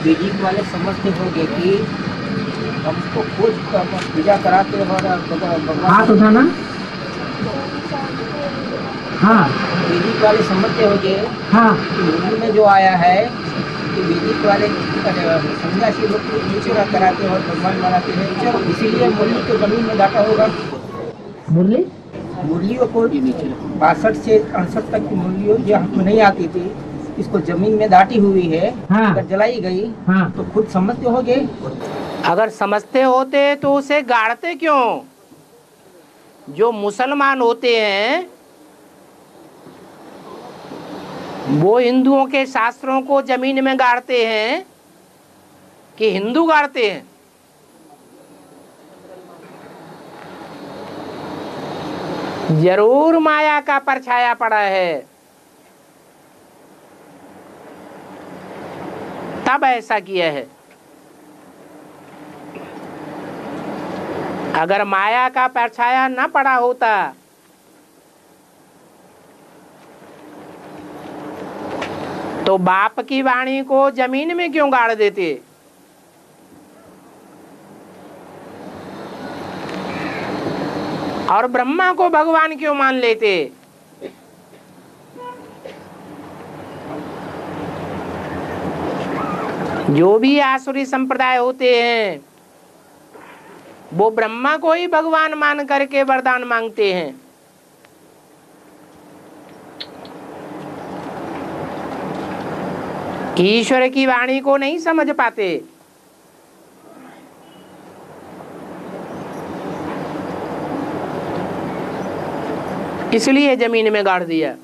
वैदिक वाले समझते होंगे कि हमको खुद पूजा कराते हैं और भगवान हाथ उठाना। हाँ वैदिक वाले समझते होंगे हाँ कि मुरली में जो आया है कि वैदिक वाले सन्यासी लोग को पूजा कराते हैं और भगवान मनाते हैं, चलो इसीलिए मुरली को जमीन में गाटा होगा। मुरली मुरलियों को 62 से 68 तक की मुरलियों जो हमको नहीं आती थी, इसको जमीन में दाटी हुई है। हाँ। अगर जलाई गई हाँ। तो खुद समझते होगे। अगर समझते होते तो उसे गाड़ते क्यों? जो मुसलमान होते हैं वो हिंदुओं के शास्त्रों को जमीन में गाड़ते हैं कि हिंदू गाड़ते हैं? जरूर माया का परछाया पड़ा है, तब ऐसा किया है। अगर माया का परछाया न पड़ा होता तो बाप की वाणी को जमीन में क्यों गाड़ देते? और ब्रह्मा को भगवान क्यों मान लेते? जो भी आसुरी संप्रदाय होते हैं वो ब्रह्मा को ही भगवान मान करके वरदान मांगते हैं। ईश्वर की वाणी को नहीं समझ पाते। इसलिए जमीन में गाड़ दिया।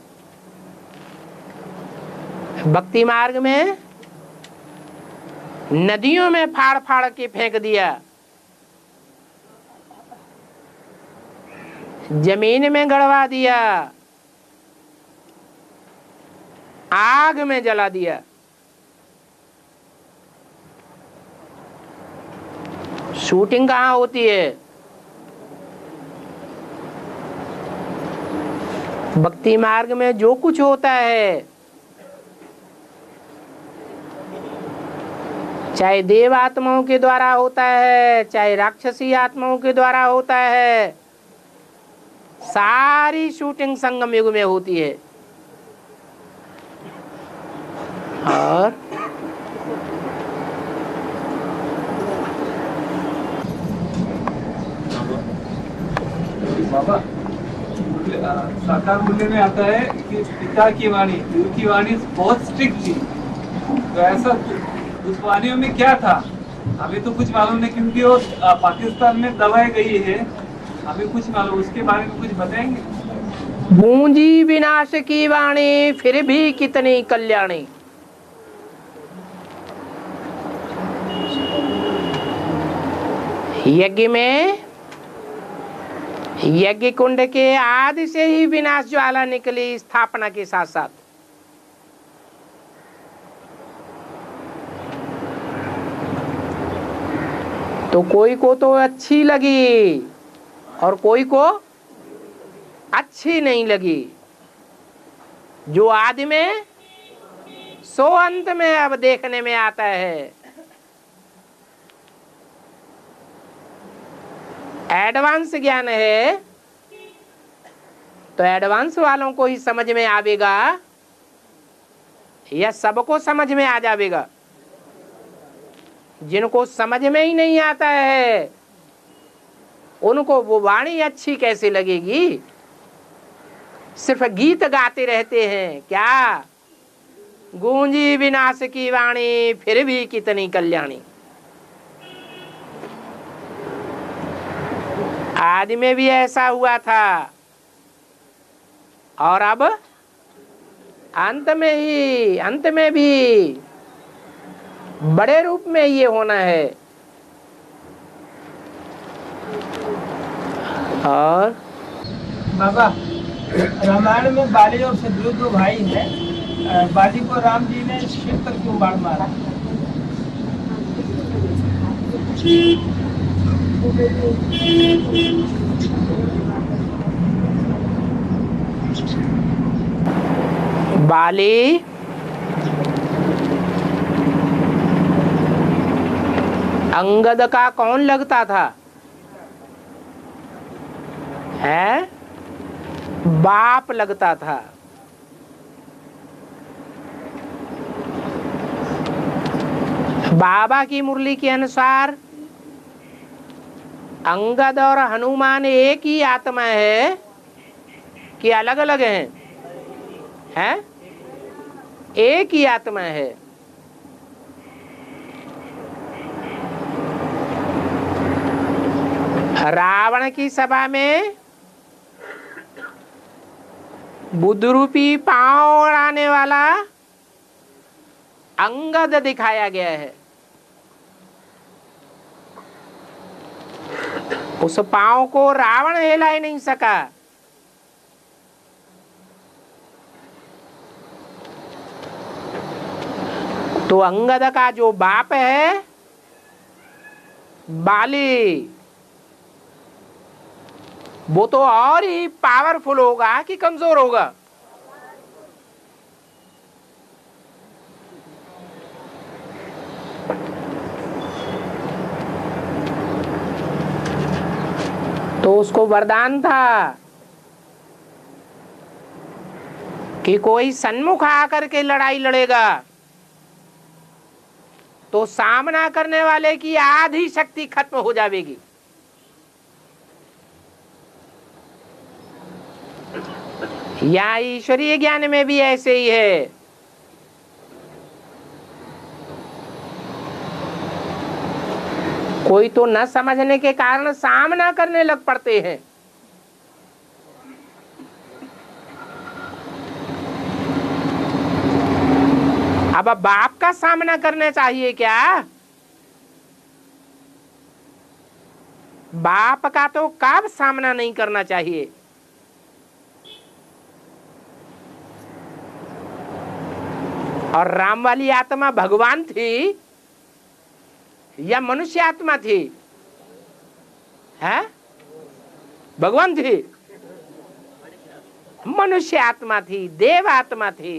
भक्ति मार्ग में नदियों में फाड़ फाड़ के फेंक दिया, जमीन में गड़वा दिया, आग में जला दिया। शूटिंग कहाँ होती है? भक्ति मार्ग में जो कुछ होता है, चाहे देव आत्माओं के द्वारा होता है, चाहे राक्षसी आत्माओं के द्वारा होता है, सारी शूटिंग संगम युग में होती है। और बाबा साकार मूल्य में आता है कि पिता की वाणी, गुरु की वाणी बहुत स्ट्रिक्ट थी। तो ऐसा उस वाणियों में क्या था हमें तो कुछ मालूम नहीं, क्योंकि वो पाकिस्तान में दबाई गई है, हमें कुछ मालूम। उसके बारे में कुछ बताएंगे? गूंजी विनाश की वाणी फिर भी कितनी कल्याणी। यज्ञ में यज्ञ कुंड के आदि से ही विनाश ज्वाला निकली स्थापना के साथ साथ। तो कोई को तो अच्छी लगी और कोई को अच्छी नहीं लगी। जो आदि में सो अंत में अब देखने में आता है। एडवांस ज्ञान है तो एडवांस वालों को ही समझ में आवेगा या सबको समझ में आ जाएगा? जिनको समझ में ही नहीं आता है उनको वो वाणी अच्छी कैसे लगेगी? सिर्फ गीत गाते रहते हैं क्या? गूंजी विनाश की वाणी फिर भी कितनी कल्याणी। आदि में भी ऐसा हुआ था और अब अंत में भी बड़े रूप में ये होना है। और बाबा रामायण में बाली और शत्रुघ्न दो भाई हैं। बाली को राम जी ने शिव पर क्यों बाण मारा? बाली अंगद का कौन लगता था? है बाप लगता था। बाबा की मुरली के अनुसार अंगद और हनुमान एक ही आत्मा है कि अलग अलग हैं? हैं? एक ही आत्मा है। रावण की सभा में बुद्ध रूपी पांव उड़ाने वाला अंगद दिखाया गया है। उस पांव को रावण हिला ही नहीं सका। तो अंगद का जो बाप है बाली, वो तो और ही पावरफुल होगा कि कमजोर होगा? तो उसको वरदान था कि कोई सन्मुख आकर के लड़ाई लड़ेगा तो सामना करने वाले की आधी शक्ति खत्म हो जाएगी। या ईश्वरीय ज्ञान में भी ऐसे ही है। कोई तो न समझने के कारण सामना करने लग पड़ते हैं। अब बाप का सामना करना चाहिए क्या? बाप का तो कब सामना नहीं करना चाहिए। और राम वाली आत्मा भगवान थी या मनुष्य आत्मा थी? है भगवान थी, मनुष्य आत्मा थी, देव आत्मा थी।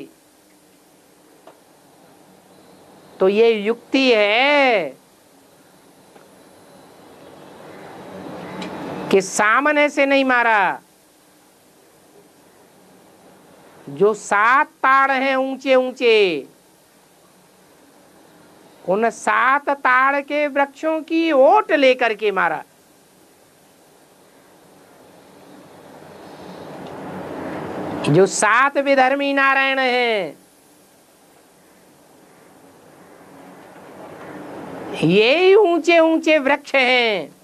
तो ये युक्ति है कि सामने से नहीं मारा। जो 7 ताड़ हैं ऊंचे ऊंचे, उन 7 ताड़ के वृक्षों की ओट लेकर के मारा। जो 7 विधर्मी नारायण हैं, ये ऊंचे ऊंचे वृक्ष हैं।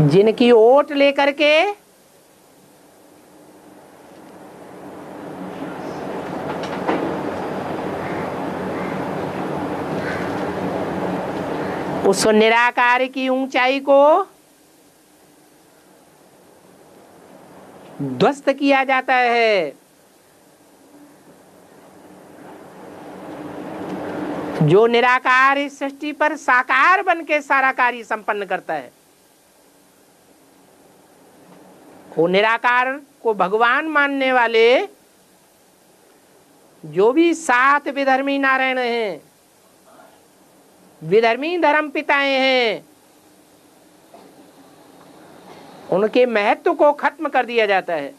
जिनकी ओट लेकर के उस निराकार की ऊंचाई को ध्वस्त किया जाता है। जो निराकार इस सृष्टि पर साकार बन के सारा कार्य संपन्न करता है, वो निराकार को भगवान मानने वाले जो भी 7 विधर्मी नारायण हैं, विधर्मी धर्म पिताएं हैं, उनके महत्व को खत्म कर दिया जाता है।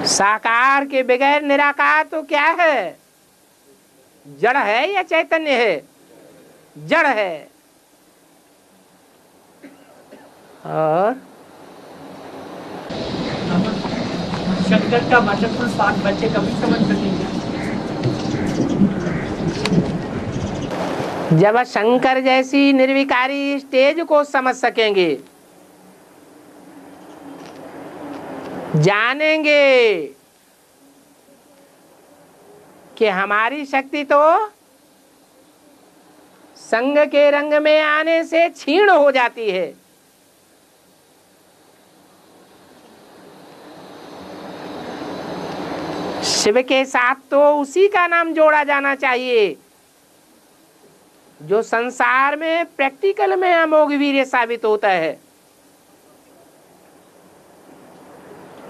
साकार के बगैर निराकार तो क्या है? जड़ है या चैतन्य है? जड़ है। और शंकर का महत्वपूर्ण 7 बच्चे कभी समझ सकेंगे? जब शंकर जैसी निर्विकारी स्टेज को समझ सकेंगे, जानेंगे कि हमारी शक्ति तो संग के रंग में आने से क्षीण हो जाती है। शिव के साथ तो उसी का नाम जोड़ा जाना चाहिए जो संसार में प्रैक्टिकल में अमोघ वीर्य साबित होता है।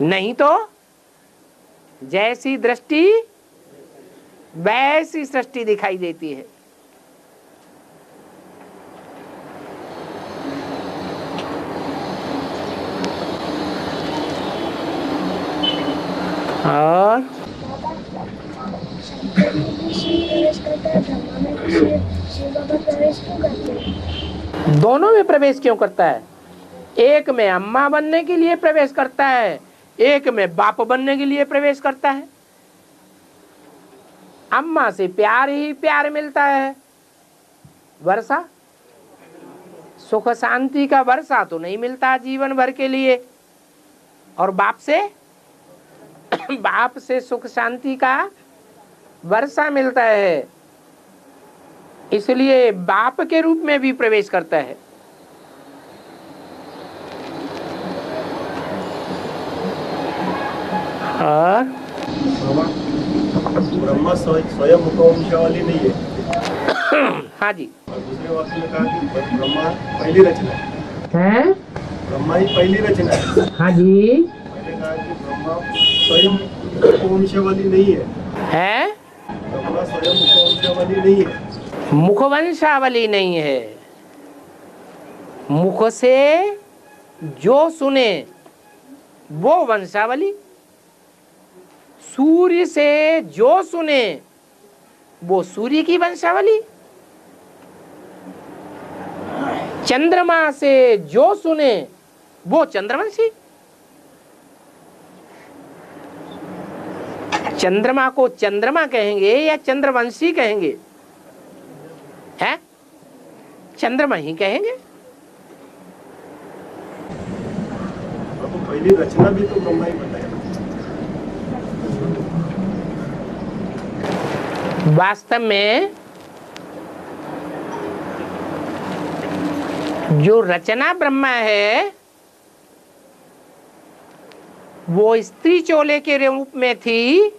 नहीं तो जैसी दृष्टि वैसी सृष्टि दिखाई देती है। और दोनों में प्रवेश क्यों करता है? एक में अम्मा बनने के लिए प्रवेश करता है, एक में बाप बनने के लिए प्रवेश करता है। अम्मा से प्यार ही प्यार मिलता है, वर्षा सुख शांति का वर्षा तो नहीं मिलता जीवन भर के लिए। और बाप से सुख शांति का वर्षा मिलता है, इसलिए बाप के रूप में भी प्रवेश करता है। और ब्रह्मा स्वयं मुखवंशावली नहीं है। हाँ जी। और दूसरे वाक्य में कहा कि ब्रह्मा पहली रचना है। ब्रह्मा ही पहली रचना है। हाँ जी। मैंने कहा कि ब्रह्मा स्वयं मुखवंशावली नहीं है। ब्रह्मा स्वयं मुखवंशावली नहीं है। मुखवंशावली नहीं है। मुख से जो सुने वो वंशावली, सूर्य से जो सुने वो सूर्य की वंशावली, चंद्रमा से जो सुने वो चंद्रवंशी। चंद्रमा को चंद्रमा कहेंगे या चंद्रवंशी कहेंगे? है चंद्रमा ही कहेंगे। तो पहली रचना भी तो ब्रह्मा ही बताया। वास्तव में जो रचना ब्रह्मा है वो स्त्री चोले के रूप में थी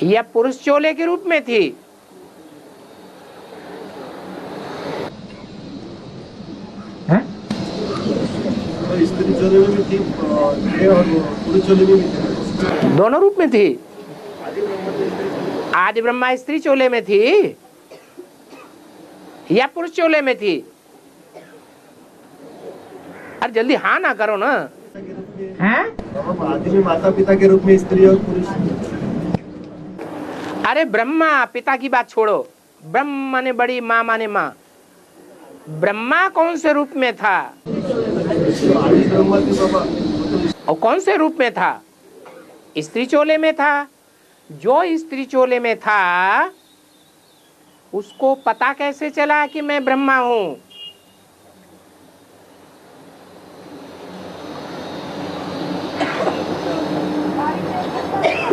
या पुरुष चोले के रूप में थी? स्त्री चोले में भी थी और पुरुष चोले में भी थी। दोनों रूप में थी। आदि ब्रह्मा स्त्री चोले में थी या पुरुष चोले में थी? अरे जल्दी हाँ ना करो ना। हैं? आदि में माता पिता के रूप में स्त्री और पुरुष। अरे ब्रह्मा पिता की बात छोड़ो, ब्रह्म माने बड़ी, माँ माने माँ। ब्रह्मा कौन से रूप में था? और कौन से रूप में था? स्त्री चोले में था। जो स्त्री चोले में था उसको पता कैसे चला कि मैं ब्रह्मा हूं?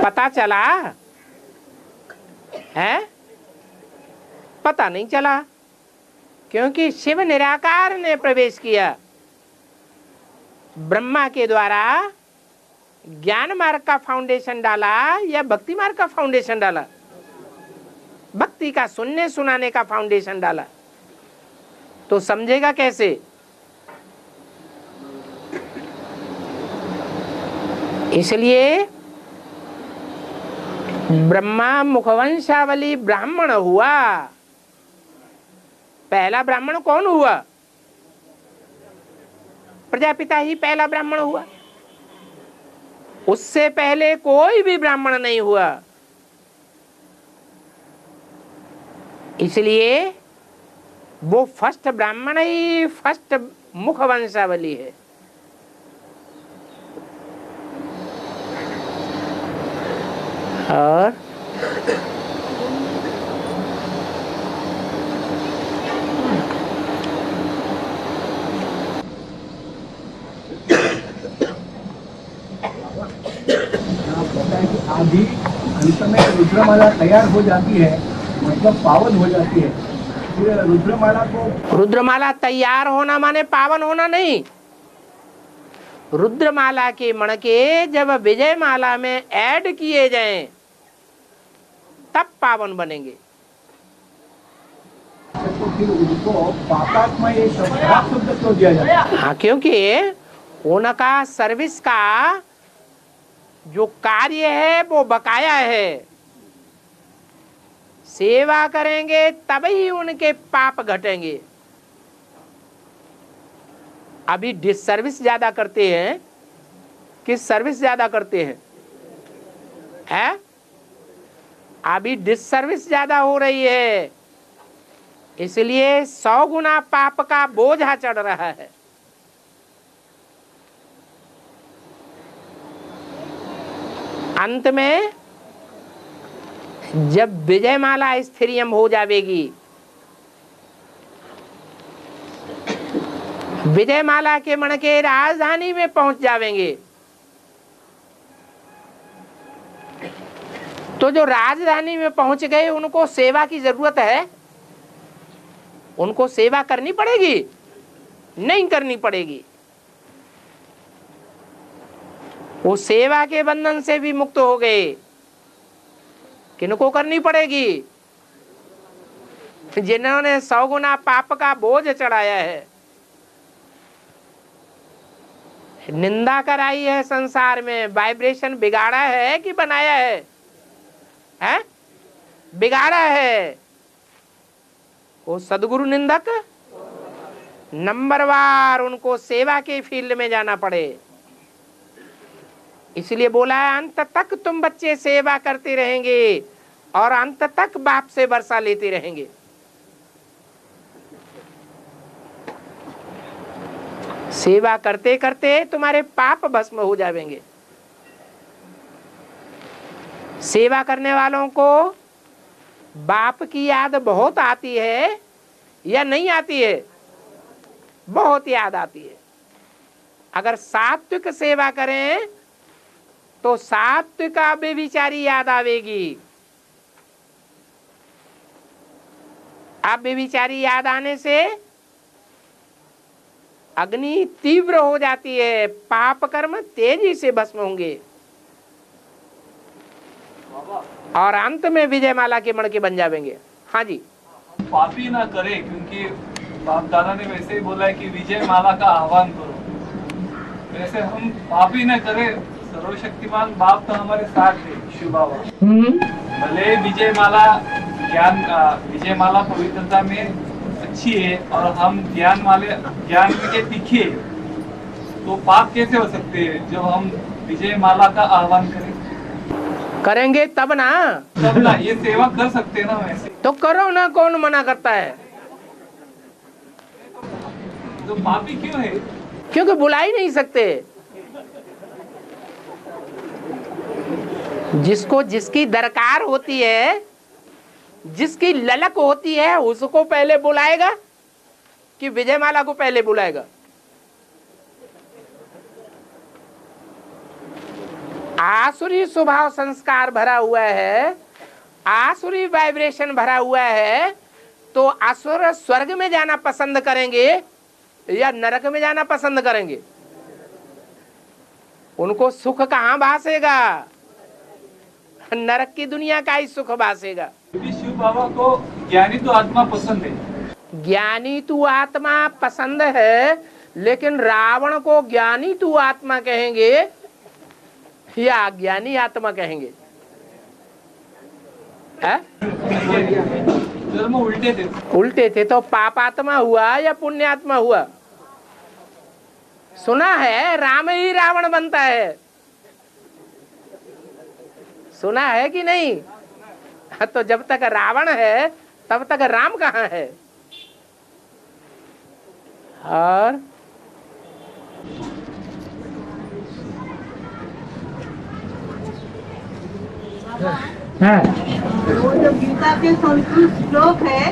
पता चला है? पता नहीं चला, क्योंकि शिव निराकार ने प्रवेश किया। ब्रह्मा के द्वारा ज्ञान मार्ग का फाउंडेशन डाला या भक्ति मार्ग का फाउंडेशन डाला? भक्ति का सुनने सुनाने का फाउंडेशन डाला। तो समझेगा कैसे? इसलिए ब्रह्मा मुखवंशावली ब्राह्मण हुआ। पहला ब्राह्मण कौन हुआ? प्रजापिता ही पहला ब्राह्मण हुआ। उससे पहले कोई भी ब्राह्मण नहीं हुआ। इसलिए वो फर्स्ट ब्राह्मण ही फर्स्ट मुखवंशावली है। और आदि अंत में रुद्रमाला तैयार हो जाती है, मतलब पावन हो जाती है। फिर रुद्रमाला तैयार होना माने पावन होना नहीं। रुद्रमाला के मणके जब विजय माला में ऐड किए जाएं तब पावन बनेंगे। तो फिर उनको पापात्मा ये शब्द क्यों दिया जाता है? हाँ, क्योंकि उनका सर्विस का जो कार्य है वो बकाया है। सेवा करेंगे तभी उनके पाप घटेंगे। अभी डिसर्विस ज्यादा करते हैं कि सर्विस ज्यादा करते हैं? है? अभी डिसर्विस ज्यादा हो रही है, इसलिए 100 गुना पाप का बोझा चढ़ रहा है। अंत में जब विजयमाला स्थिरियम हो जाएगी, विजयमाला के मण के राजधानी में पहुंच जावेंगे, तो जो राजधानी में पहुंच गए उनको सेवा की जरूरत है? उनको सेवा करनी पड़ेगी? नहीं करनी पड़ेगी। वो सेवा के बंधन से भी मुक्त हो गए। किनको करनी पड़ेगी? जिन्होंने 100 गुना पाप का बोझ चढ़ाया है, निंदा कराई है संसार में, वाइब्रेशन बिगाड़ा है कि बनाया है? हैं? बिगाड़ा है। वो सदगुरु निंदक नंबरवार, उनको सेवा के फील्ड में जाना पड़े। इसलिए बोला है अंत तक तुम बच्चे सेवा करते रहेंगे और अंत तक बाप से वर्षा लेते रहेंगे। सेवा करते करते तुम्हारे पाप भस्म हो जाएंगे। सेवा करने वालों को बाप की याद बहुत आती है या नहीं आती है? बहुत याद आती है। अगर सात्विक सेवा करें तो सात्विक व्यभिचारी याद आवेगी। अब व्यभिचारी याद आने से अग्नि तीव्र हो जाती है, पाप कर्म तेजी से भस्म होंगे और अंत में विजयमाला के मण के बन जाएंगे। हाँ जी, पापी ना करे, क्योंकि बाप दादा ने वैसे ही बोला है कि विजयमाला का आह्वान करो। वैसे हम पापी ना करे, सर्वशक्तिमान बाप तो हमारे साथ है, शिव बाबा। भले विजयमाला ज्ञान, विजयमाला पवित्रता में अच्छी है और हम ज्ञान के तीखे, तो पाप कैसे हो सकते हैं जब हम विजयमाला का आह्वान करेंगे तब ना ये सेवा कर सकते हैं ना। वैसे तो करो ना, कौन मना करता है? तो पापी क्यों है? क्योंकि बुला ही नहीं सकते। जिसको जिसकी दरकार होती है, जिसकी ललक होती है, उसको पहले बुलाएगा कि विजयमाला को पहले बुलाएगा? आसुरी स्वभाव संस्कार भरा हुआ है, आसुरी वाइब्रेशन भरा हुआ है, तो असुर स्वर्ग में जाना पसंद करेंगे या नरक में जाना पसंद करेंगे? उनको सुख कहाँ भासेगा? नरक की दुनिया का ही सुख भासेगा। शिव बाबा को ज्ञानी तो आत्मा पसंद है। ज्ञानी तू आत्मा पसंद है, लेकिन रावण को ज्ञानी तू आत्मा कहेंगे या अज्ञानी आत्मा कहेंगे? धर्म उल्टे थे तो पापात्मा हुआ या पुण्यात्मा हुआ? सुना है राम ही रावण बनता है, सुना है कि नहीं? तो जब तक रावण है तब तक राम कहाँ है? और वो जो गीता के संस्कृत श्लोक है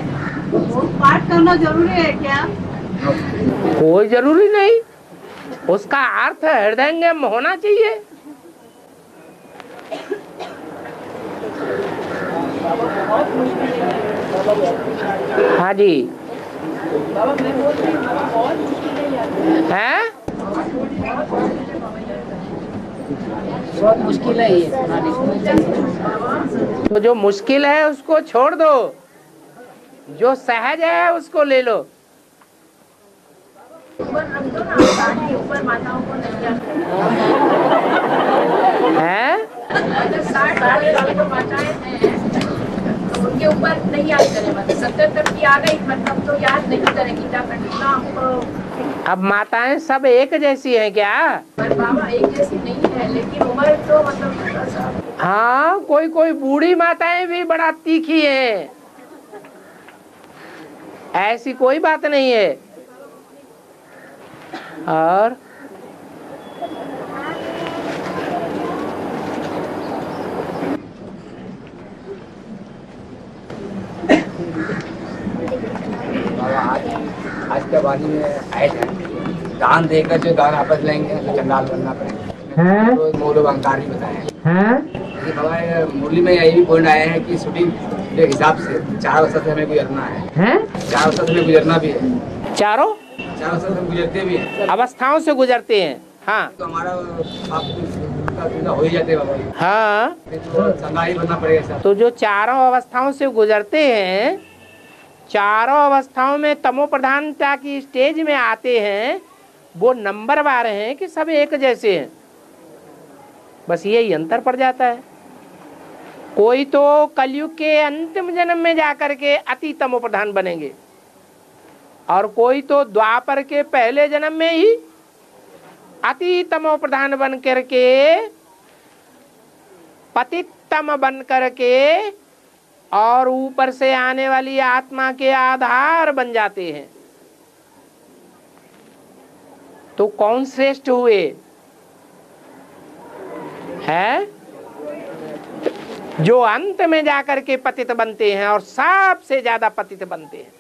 वो पाठ करना जरूरी है क्या? कोई जरूरी नहीं, उसका अर्थ हृदयंगम होना चाहिए। हाँ जी, है बहुत मुश्किल है ये। तो जो मुश्किल है उसको छोड़ दो, जो सहज है उसको ले लो। ऊपर माताओं को हैं? मतलब 60 साल जो माताएं हैं तो उनके ऊपर नहीं याद करें, मतलब 70 तक की आ गई मतलब तो याद नहीं करें गीता पढ़ना हमको। अब माताएं सब एक जैसी हैं क्या? पर बाबा एक जैसी नहीं है, लेकिन उम्र तो मतलब थोड़ा सा। हाँ, कोई कोई बूढ़ी माताएं भी बड़ा तीखी हैं, ऐसी कोई बात नहीं है। और आज के वाणी में आए थे, दान देकर जो दान आपस लेंगे तो चंडाल बनना पड़ेगा, तो वो लोग अहंकार ही बताए हैं। बाबा मुरली में यही भी पॉइंट आया है कि शूटिंग के हिसाब से 4 अवस्था से हमें गुजरना है, 4 अवस्था से हमें गुजरना भी है, चारों 4 अवस्था से हम गुजरते भी हैं, अवस्थाओं से गुजरते हैं। हाँ तो हमारा आप हो ही जाते हैं बाबा। हाँ, तो चंदा ही बनना पड़ेगा सर। तो जो चारों अवस्थाओं से गुजरते हैं, चारों अवस्थाओं में तमो प्रधानता की स्टेज में आते हैं, वो नंबरवार हैं कि सब एक जैसे हैं, बस यही अंतर पड़ जाता है। कोई तो कलयुग के अंतिम जन्म में जाकर के अति तमो प्रधान बनेंगे, और कोई तो द्वापर के पहले जन्म में ही अति तमो प्रधान बन करके पतितम बन करके और ऊपर से आने वाली आत्मा के आधार बन जाते हैं। तो कौन श्रेष्ठ हुए हैं? जो अंत में जाकर के पतित बनते हैं और सबसे ज्यादा पतित बनते हैं।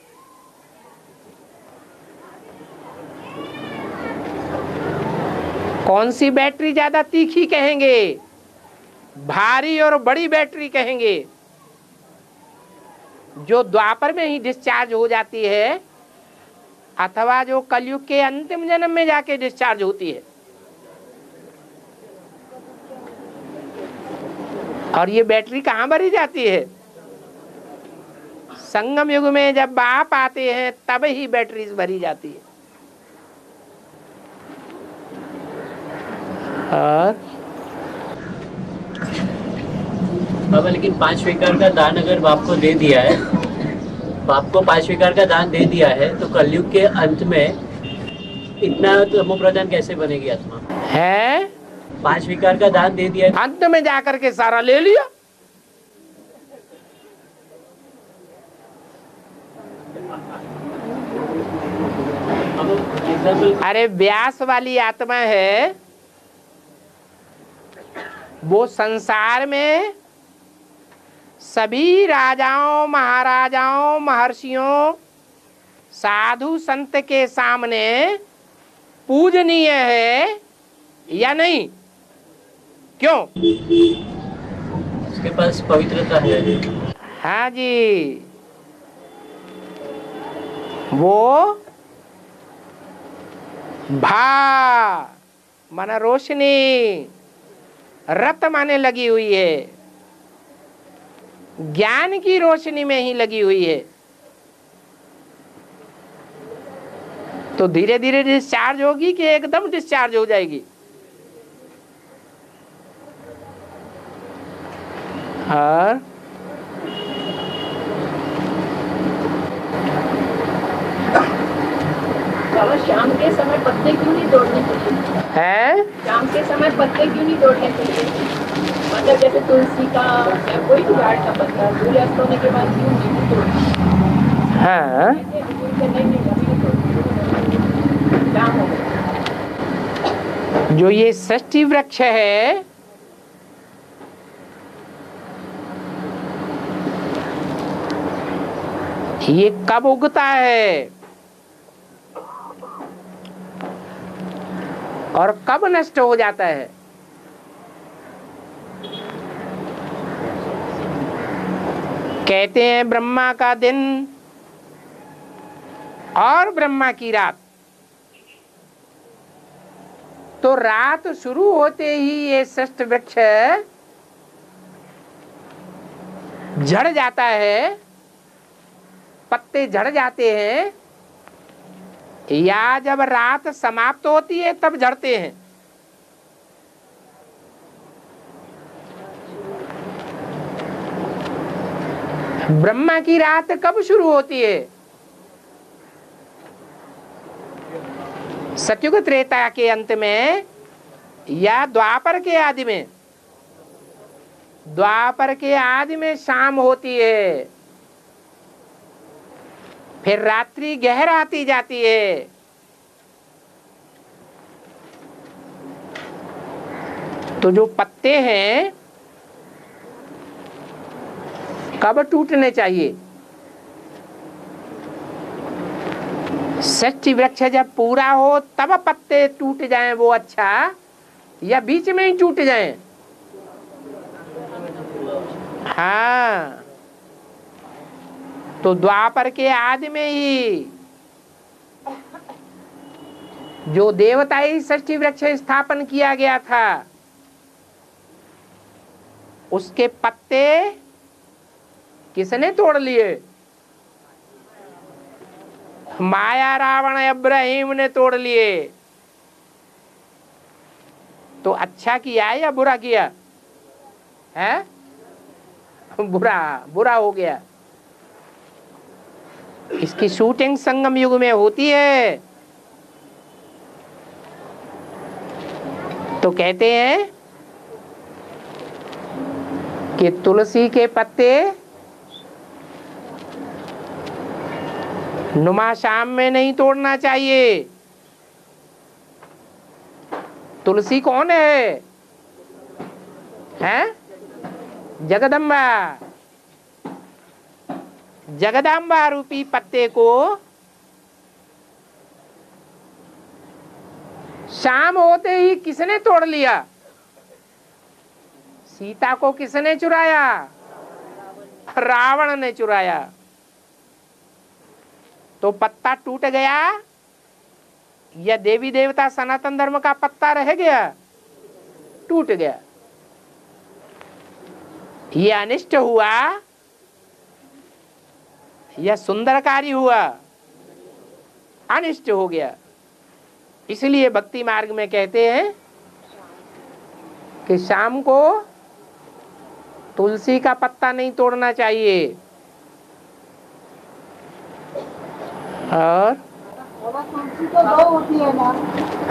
कौन सी बैटरी ज्यादा तीखी कहेंगे? भारी और बड़ी बैटरी कहेंगे, जो द्वापर में ही डिस्चार्ज हो जाती है, अथवा जो कलयुग के अंतिम जन्म में जाके डिस्चार्ज होती है। और ये बैटरी कहाँ भरी जाती है? संगम युग में जब बाप आते हैं तब ही बैटरी भरी जाती है। और बाबा लेकिन 5 विकार का दान अगर बाप को दे दिया है, बाप को 5 विकार का दान दे दिया है, तो कलयुग के अंत में इतना तमो प्रधान कैसे बनेगी आत्मा? है 5 विकार का दान दे दिया है, अंत में जाकर के सारा ले लिया। अरे व्यास वाली आत्मा है, वो संसार में सभी राजाओं, महाराजाओं, महर्षियों, साधु संत के सामने पूजनीय है या नहीं? क्यों? उसके पास पवित्रता है। हाँ जी, वो भा माना रोशनी, रत माने लगी हुई है, ज्ञान की रोशनी में ही लगी हुई है। तो धीरे धीरे डिस्चार्ज होगी कि एकदम डिस्चार्ज हो जाएगी? और बाबा शाम के समय पत्ते क्यों नहीं तोड़ने चाहिए? है शाम के समय पत्ते क्यों नहीं तोड़ने चाहिए? मतलब जैसे तुलसी का या कोई भी झाड़ का पत्ता सूर्यास्त होने के बाद क्यों नहीं तोड़ना? हाँ, शाम हो गया। जो ये षष्ठी वृक्ष है, ये कब उगता है और कब नष्ट हो जाता है? कहते हैं ब्रह्मा का दिन और ब्रह्मा की रात। तो रात शुरू होते ही ये षष्ठ वृक्ष झड़ जाता है, पत्ते झड़ जाते हैं, या जब रात समाप्त होती है तब झड़ते हैं। ब्रह्मा की रात कब शुरू होती है? सतयुग त्रेता के अंत में या द्वापर के आदि में? द्वापर के आदि में शाम होती है, फिर रात्रि गहराती जाती है। तो जो पत्ते हैं कब टूटने चाहिए? षष्ठी वृक्ष जब पूरा हो तब पत्ते टूट जाएं वो अच्छा, या बीच में ही टूट जाएं? हाँ, तो द्वापर के आदि में ही जो देवताई षष्ठी वृक्ष स्थापन किया गया था, उसके पत्ते किसने तोड़ लिए? माया रावण इब्राहिम ने तोड़ लिए। तो अच्छा किया या बुरा किया? है बुरा, बुरा हो गया। इसकी शूटिंग संगम युग में होती है। तो कहते हैं कि तुलसी के पत्ते नुमा शाम में नहीं तोड़ना चाहिए। तुलसी कौन है? हैं? जगदम्बा। जगदम्बा रूपी पत्ते को शाम होते ही किसने तोड़ लिया? सीता को किसने चुराया? रावण ने चुराया। तो पत्ता टूट गया या देवी देवता सनातन धर्म का पत्ता रह गया? टूट गया। ये अनिष्ट हुआ या सुंदर कार्य हुआ? अनिष्ट हो गया। इसलिए भक्ति मार्ग में कहते हैं कि शाम को तुलसी का पत्ता नहीं तोड़ना चाहिए। और तुलसी तो दो होती है ना?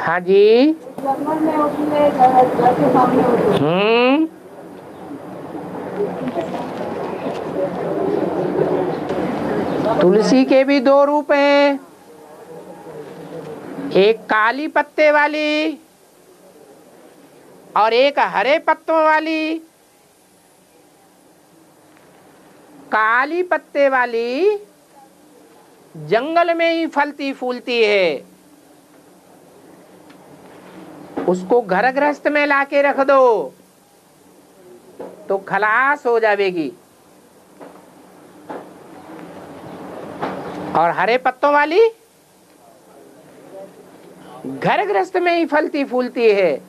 हाँ जी, जंगल में होती है, घर के सामने होती है। तुलसी के भी दो रूप हैं, एक काली पत्ते वाली और एक हरे पत्तों वाली। काली पत्ते वाली जंगल में ही फलती फूलती है, उसको घर गृहस्थ में लाके रख दो तो खलास हो जाएगी। और हरे पत्तों वाली घर गृहस्थ में ही फलती फूलती है।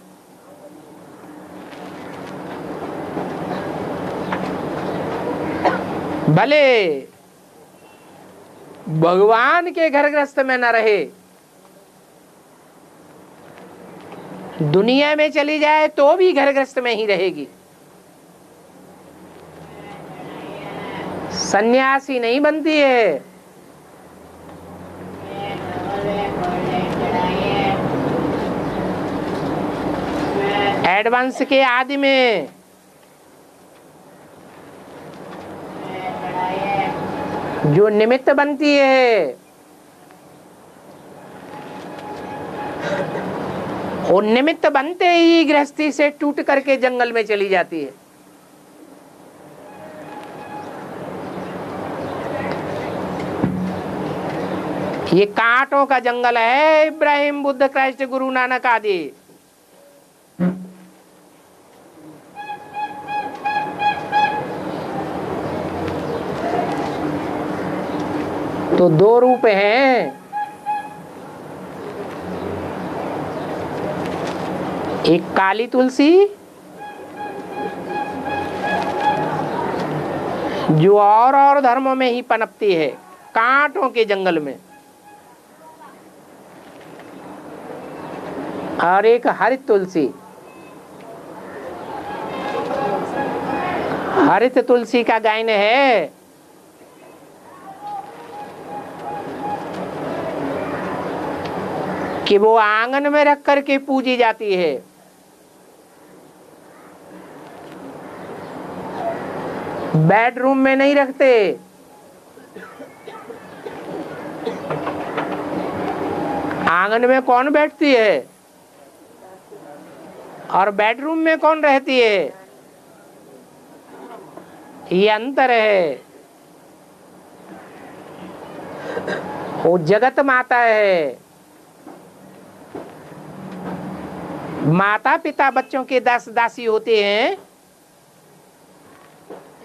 भले भगवान के घर गृहस्थ में न रहे, दुनिया में चली जाए तो भी घर गृहस्थ में ही रहेगी। सन्यासी नहीं बनती है। एडवांस के आदि में जो निमित्त बनती है, वो निमित्त बनते ही गृहस्थी से टूट करके जंगल में चली जाती है। ये कांटों का जंगल है। इब्राहिम, बुद्ध, क्राइस्ट, गुरु नानक आदि। तो दो रूप हैं, एक काली तुलसी जो और धर्मों में ही पनपती है, कांटों के जंगल में, और एक हरित तुलसी। हरित तुलसी का गायन है कि वो आंगन में रख करके पूजी जाती है। बेडरूम में नहीं रखते। आंगन में कौन बैठती है और बेडरूम में कौन रहती है, ये अंतर है। वो जगत माता है। माता पिता बच्चों के दास दासी होते हैं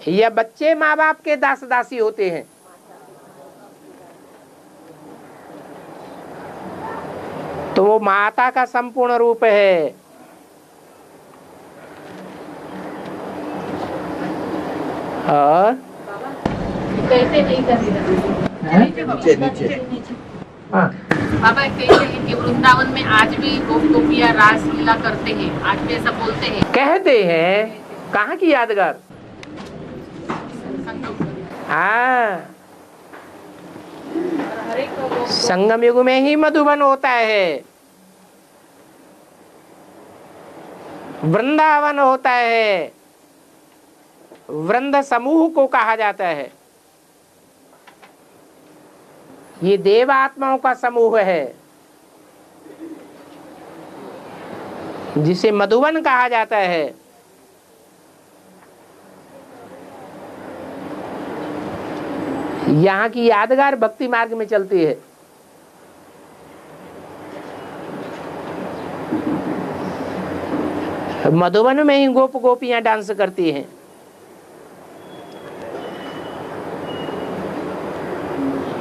या बच्चे माँ बाप के दास दासी होते हैं? तो वो माता का संपूर्ण रूप है। और कैसे नहीं कर नीचे बाबा कहते हैं कि वृंदावन में आज भी गोप गोपियाँ रासलीला करते हैं, आज भी ऐसा बोलते हैं। कहते हैं, कहाँ की यादगार? हाँ, संगम युग में ही मधुबन होता है, वृंदावन होता है, वृंद समूह को कहा जाता है। ये देव आत्माओं का समूह है जिसे मधुबन कहा जाता है। यहाँ की यादगार भक्ति मार्ग में चलती है। मधुबन में ही गोप गोपियां डांस करती हैं।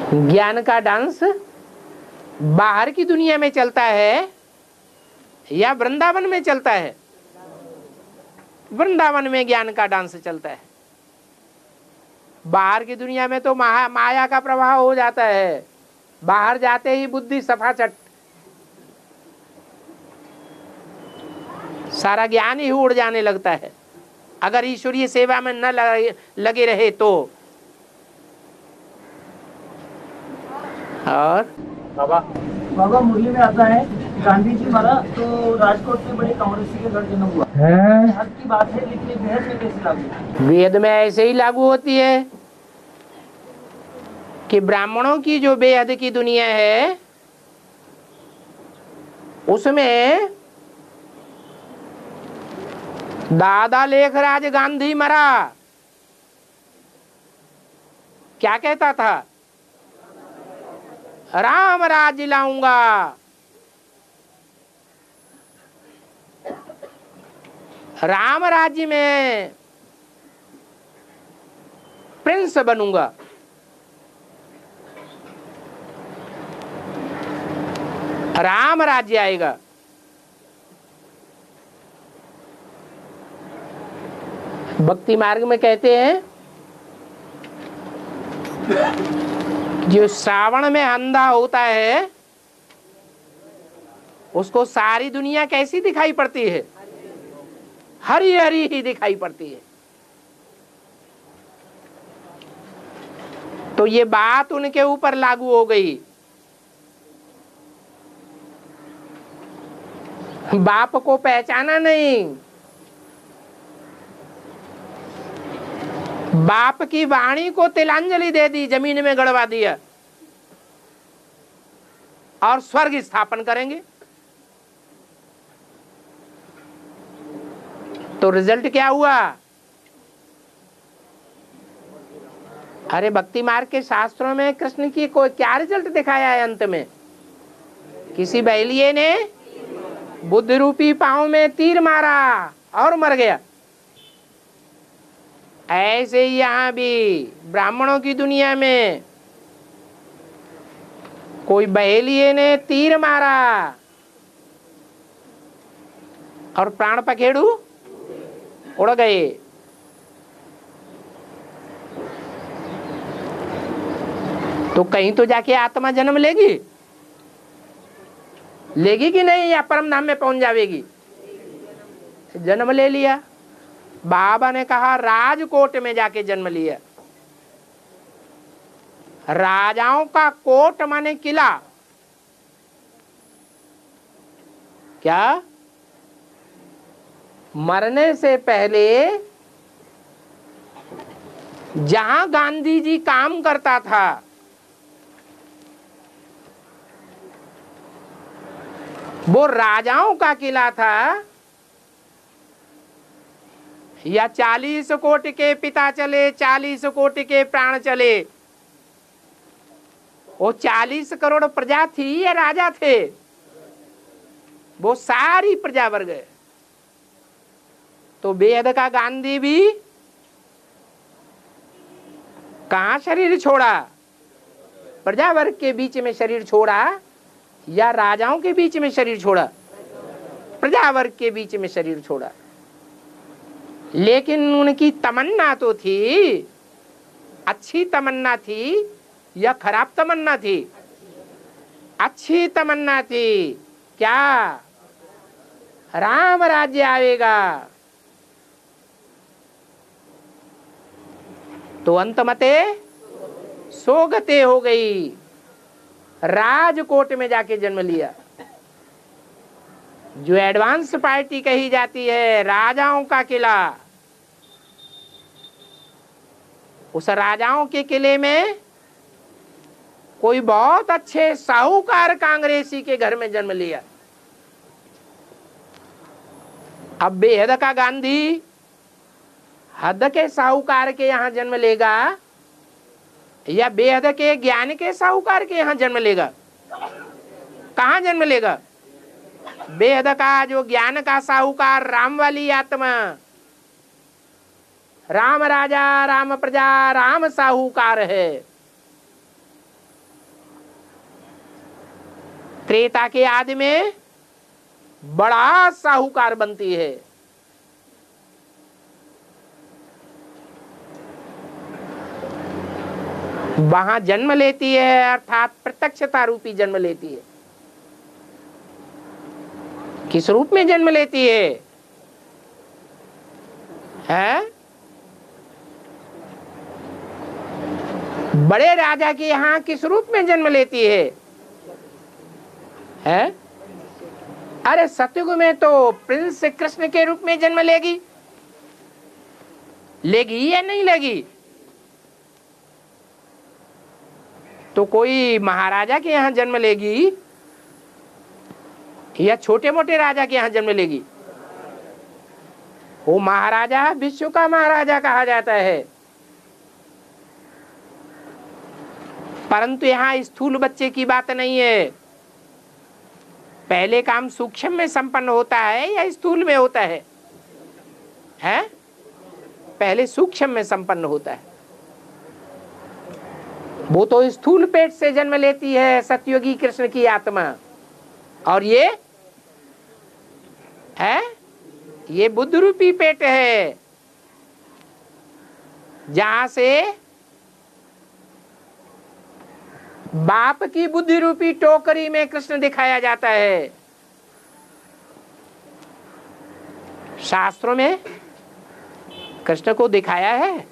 ज्ञान का डांस बाहर की दुनिया में चलता है या वृंदावन में चलता है? वृंदावन में ज्ञान का डांस चलता है। बाहर की दुनिया में तो माया का प्रभाव हो जाता है। बाहर जाते ही बुद्धि सफाचट, सारा ज्ञान ही उड़ जाने लगता है अगर ईश्वरीय सेवा में न लगे रहे तो। और बाबा मुरली में आता है, गांधी जी मरा तो राजकोट में बड़े कांग्रेसी के घर जन्म हुआ। हद की बात है, लेकिन ये वेद में कैसे लागू? वेद में ऐसे ही लागू होती है कि ब्राह्मणों की जो बेहद की दुनिया है उसमें दादा लेखराज गांधी मरा, क्या कहता था? राम राज्य लाऊंगा। राम राज्य में प्रिंस बनूंगा। राम राज्य आएगा। भक्ति मार्ग में कहते हैं जो श्रावण में अंधा होता है उसको सारी दुनिया कैसी दिखाई पड़ती है? हरी हरी ही दिखाई पड़ती है। तो ये बात उनके ऊपर लागू हो गई। बाप को पहचाना नहीं, बाप की वाणी को तिलांजलि दे दी, जमीन में गड़वा दिया और स्वर्ग स्थापन करेंगे। तो रिजल्ट क्या हुआ? अरे भक्ति मार्ग के शास्त्रों में कृष्ण की कोई क्या रिजल्ट दिखाया है? अंत में किसी बैलिये ने बुद्ध रूपी पांव में तीर मारा और मर गया। ऐसे ही यहाँ भी ब्राह्मणों की दुनिया में कोई बहेलिये ने तीर मारा और प्राण पखेड़ू उड़ गए। तो कहीं तो जाके आत्मा जन्म लेगी, लेगी कि नहीं, या परम धाम में पहुंच जाएगी? जन्म ले लिया। बाबा ने कहा राजकोट में जाके जन्म लिया। राजाओं का कोट माने किला, क्या? मरने से पहले जहां गांधी जी काम करता था वो राजाओं का किला था, या 40 कोटि के पिता चले 40 कोटि के प्राण चले, वो 40 करोड़ प्रजा थी या राजा थे? वो सारी प्रजा वर्ग है। तो बेहद का गांधी भी कहां शरीर छोड़ा? प्रजा वर्ग के बीच में शरीर छोड़ा या राजाओं के बीच में शरीर छोड़ा? प्रजा वर्ग के बीच में शरीर छोड़ा। लेकिन उनकी तमन्ना तो थी, अच्छी तमन्ना थी या खराब तमन्ना थी? अच्छी तमन्ना थी। क्या? राम राज्य आएगा। तो अंतमते सोगते हो गई, राजकोट में जाके जन्म लिया। जो एडवांस पार्टी कही जाती है, राजाओं का किला, उस राजाओं के किले में कोई बहुत अच्छे साहूकार कांग्रेसी के घर में जन्म लिया। अब बेहद का गांधी हद के साहूकार के यहां जन्म लेगा या बेहद के ज्ञान के साहूकार के यहां जन्म लेगा? कहां जन्म लेगा? बेहद का जो ज्ञान का साहूकार, राम वाली आत्मा, राम राजा राम प्रजा राम साहूकार है। त्रेता के आदि में बड़ा साहूकार बनती है। वहां जन्म लेती है, अर्थात प्रत्यक्षता रूपी जन्म लेती है। किस रूप में जन्म लेती है? बड़े राजा के यहां किस रूप में जन्म लेती है? अरे सतयुग में तो प्रिंस कृष्ण के रूप में जन्म लेगी, लेगी या नहीं लेगी? तो कोई महाराजा के यहां जन्म लेगी या छोटे मोटे राजा के यहां जन्म लेगी? वो महाराजा विश्व का महाराजा कहा जाता है। परंतु यहां स्थूल बच्चे की बात नहीं है। पहले काम सूक्ष्म में संपन्न होता है या स्थूल में होता है? पहले सूक्ष्म में संपन्न होता है। वो तो स्थूल पेट से जन्म लेती है सतयुगी कृष्ण की आत्मा, और ये बुद्ध रूपी पेट है, जहां से बाप की बुद्धि रूपी टोकरी में कृष्ण दिखाया जाता है। शास्त्रों में कृष्ण को दिखाया है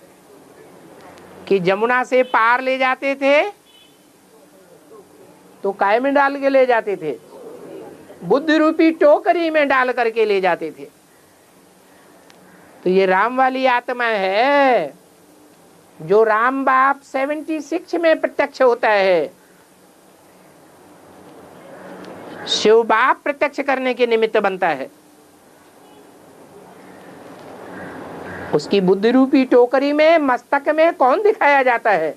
कि जमुना से पार ले जाते थे तो काय में डाल के ले जाते थे? बुद्धि रूपी टोकरी में डाल करके ले जाते थे। तो ये राम वाली आत्मा है जो राम बाप 76 में प्रत्यक्ष होता है। शिव बाप प्रत्यक्ष करने के निमित्त बनता है। उसकी बुद्धि रूपी टोकरी में मस्तक में कौन दिखाया जाता है?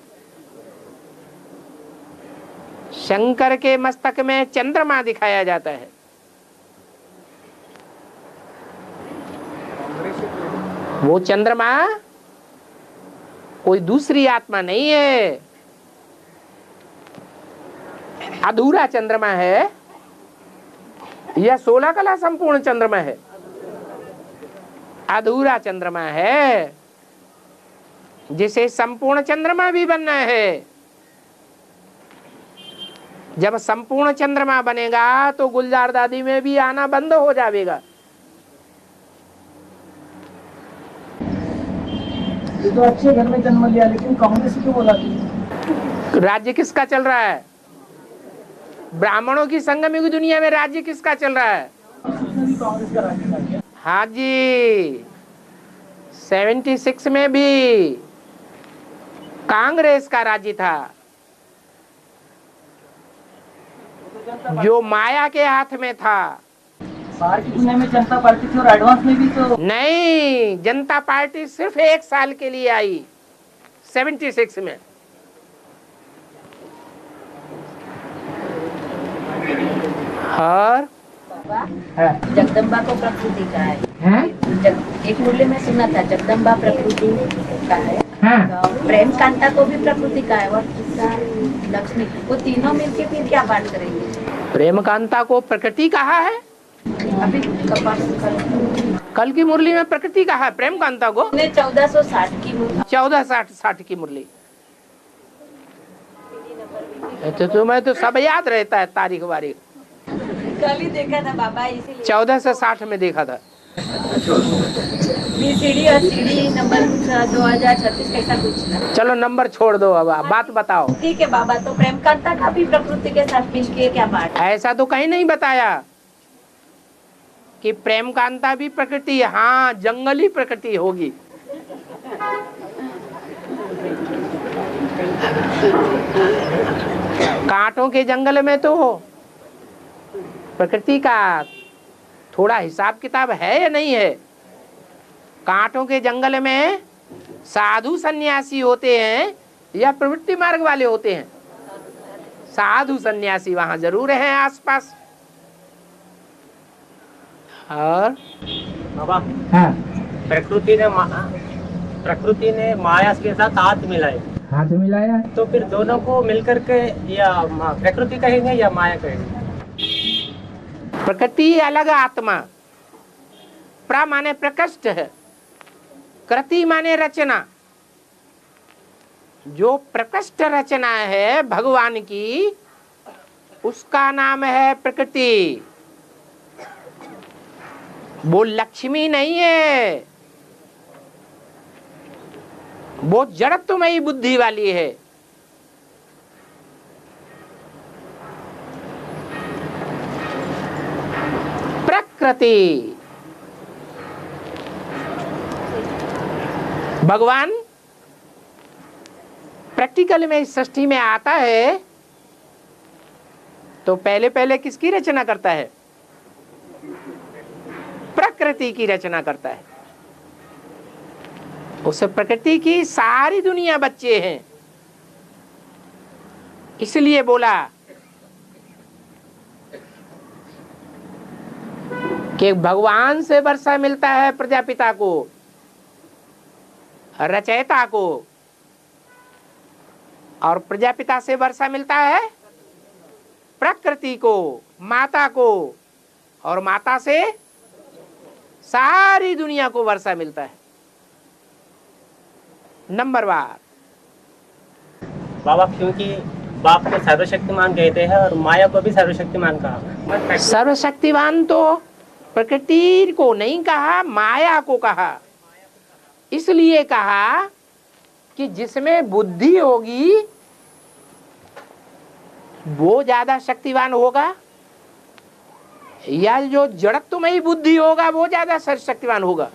शंकर के मस्तक में चंद्रमा दिखाया जाता है। वो चंद्रमा कोई दूसरी आत्मा नहीं है, अधूरा चंद्रमा है या 16 कला संपूर्ण चंद्रमा है? अधूरा चंद्रमा है, जिसे संपूर्ण चंद्रमा भी बनना है। जब संपूर्ण चंद्रमा बनेगा तो गुलजार दादी में भी आना बंद हो जाएगा। ये तो अच्छे घर में जन्म लिया, लेकिन कांग्रेस क्यों बोला? राज्य किसका चल रहा है? ब्राह्मणों की संगम युग दुनिया में राज्य किसका चल रहा है? कांग्रेस का राज्य था क्या? हाँ जी, 76 में भी कांग्रेस का राज्य था, जो माया के हाथ में था। बाहर की दुनिया में जनता पार्टी थी और एडवांस में भी तो नहीं, जनता पार्टी सिर्फ 1 साल के लिए आई 76 में। और जगदम्बा को प्रकृति का है। एक मुरली में सुना था जगदम्बा प्रकृति का है। तो प्रेम कांता को भी प्रकृति का है और दूसरा लक्ष्मी, वो तीनों मिलके फिर क्या बात करेंगे? प्रेम कांता को प्रकृति कहा है। अभी कल की मुरली में प्रकृति कहा है प्रेम कांता को। 1460 की मुरली। 1460 की मुरली। तो तुम्हें तो सब याद रहता है तारीख वारीख। कल ही देखा था बाबा, इसीलिए 1460 में देखा था। बीसीडी और सीडी नंबर 2036 कैसा कुछ था। चलो नंबर छोड़ दो, अब बात बताओ। ठीक है बाबा, तो प्रेम कांता का भी प्रकृति के साथ मिलके क्या बात? ऐसा तो कहीं नहीं बताया कि प्रेम कांता भी प्रकृति। हाँ, जंगली प्रकृति होगी। कांटों के जंगल में तो प्रकृति का थोड़ा हिसाब किताब है या नहीं है। कांटों के जंगल में साधु सन्यासी होते हैं या प्रवृत्ति मार्ग वाले होते हैं। साधु सन्यासी वहां जरूर हैं आसपास। और बाबा, हाँ, प्रकृति ने माया के साथ हाथ मिलाया, तो फिर दोनों को मिलकर के या प्रकृति कहेंगे या माया कहेंगे? प्रकृति अलग आत्मा। प्र माने प्रकृष्ट है, कृति माने रचना। जो प्रकृष्ट रचना है भगवान की, उसका नाम है प्रकृति। वो लक्ष्मी नहीं है, वो जड़त्वमयी बुद्धि वाली है। प्रकृति भगवान प्रैक्टिकल में इस सृष्टि में आता है तो पहले पहले किसकी रचना करता है? प्रकृति की रचना करता है। उस प्रकृति की सारी दुनिया बच्चे हैं। इसलिए बोला कि भगवान से वर्षा मिलता है प्रजापिता को, रचयिता को, और प्रजापिता से वर्षा मिलता है प्रकृति को, माता को, और माता से सारी दुनिया को वर्षा मिलता है। नंबर वार बाबा, क्योंकि बाप को सर्वशक्तिमान कहते हैं और माया को भी सर्वशक्तिमान कहा। सर्वशक्तिमान तो प्रकृति को नहीं कहा, माया को कहा। इसलिए कहा कि जिसमें बुद्धि होगी वो ज्यादा शक्तिवान होगा, या जो जड़त्वमयी बुद्धि होगा वो ज्यादा शक्तिवान होगा।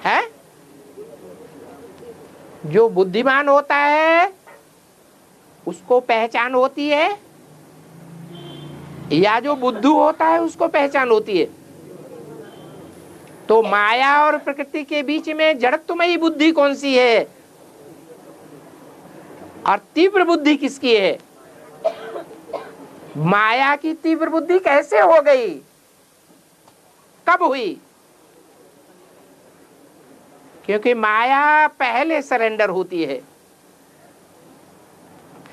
है जो बुद्धिमान होता है उसको पहचान होती है, या जो बुद्धू होता है उसको पहचान होती है। तो माया और प्रकृति के बीच में जड़त्वमयी बुद्धि कौन सी है और तीव्र बुद्धि किसकी है? माया की तीव्र बुद्धि कैसे हो गई, कब हुई? क्योंकि माया पहले सरेंडर होती है।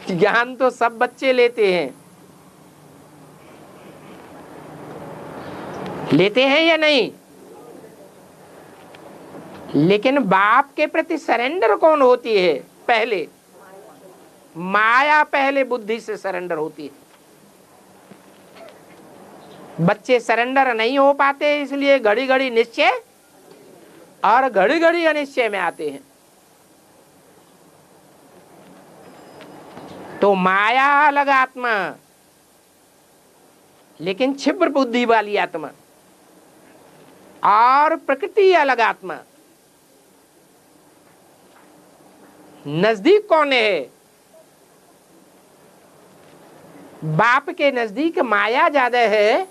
ज्ञान तो सब बच्चे लेते हैं, लेते हैं या नहीं? लेकिन बाप के प्रति सरेंडर कौन होती है? पहले माया पहले बुद्धि से सरेंडर होती है। बच्चे सरेंडर नहीं हो पाते, इसलिए घड़ी घड़ी निश्चय और घड़ी घड़ी अनिश्चय में आते हैं। तो माया अलग आत्मा, लेकिन क्षिप्र बुद्धि वाली आत्मा। और प्रकृति अलग आत्मा। नजदीक कौन है? बाप के नजदीक माया ज्यादा है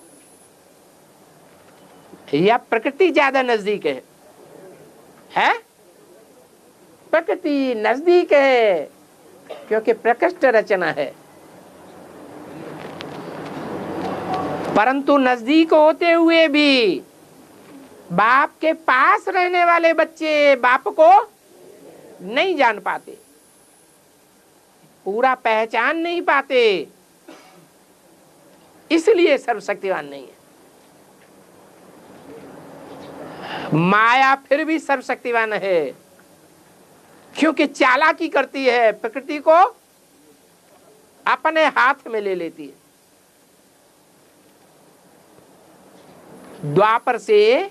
या प्रकृति ज्यादा नजदीक है? प्रकृति नजदीक है, क्योंकि प्रकृष्ट रचना है। परंतु नजदीक होते हुए भी बाप के पास रहने वाले बच्चे बाप को नहीं जान पाते, पूरा पहचान नहीं पाते, इसलिए सर्वशक्तिवान नहीं है। माया फिर भी सर्वशक्तिवान है, क्योंकि चालाकी करती है, प्रकृति को अपने हाथ में ले लेती है। द्वापर से